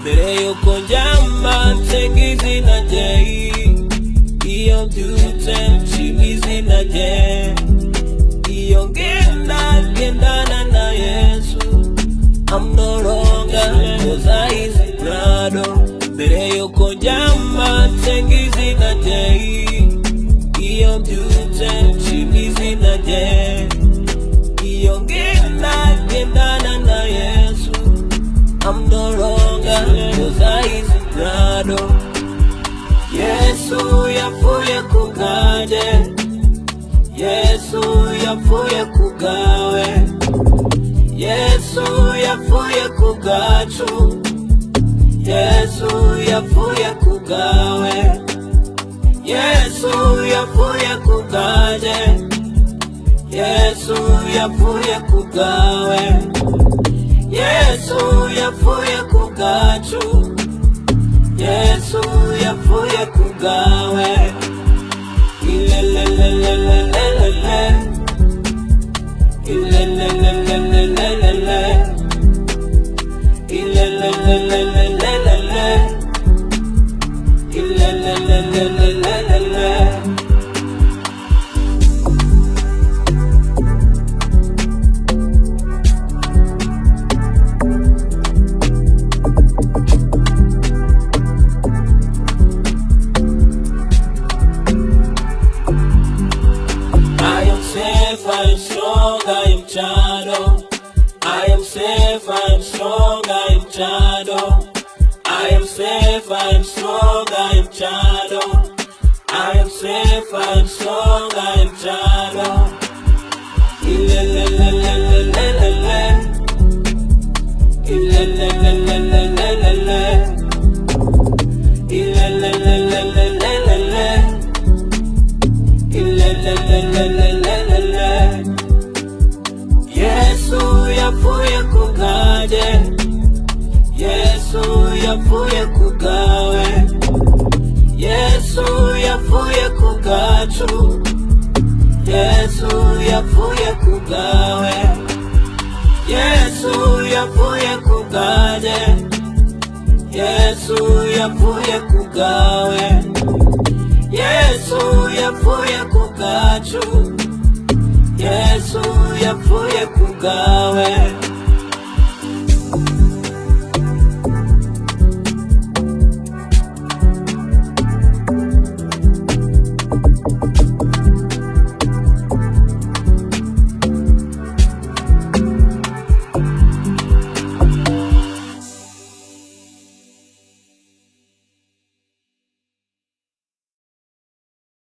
mbere yuko njyama nsenga izina rye, iyo mbyutse nshima izina rye, iyo ngendana na Yesu. I'm no longer cause I is Prado, mbere yuko njyama nsenga izina rye, iyo mbyutse nshima izina rye, iyo ngendana na Yesu. I'm no longer cause I is Prado. Yesu yapfuye kubwanjye, Yesu yapfuye kubwawe, Yesu yapfuye kubwacu, Yesu yapfuye kubwawe, Yesu yapfuye kubwanjye, Yesu yapfuye kubwawe, Yesu yapfuye kubwacu, Yesu yapfuye kubwawe. I am strong, I am child. I am safe, I am strong, I am child. I am safe, I am strong, I am child. I am safe, I am strong, I am child. Yesu yapfuye kubwanjye, Yesu yapfuye kubwawe, Yesu yapfuye kubwacu, Yesu yapfuye kubwawe, Yesu yapfuye kubwanjye, Yesu yapfuye kubwawe, Yesu yapfuye kubwacu, Yesu yapfuye kubwawe.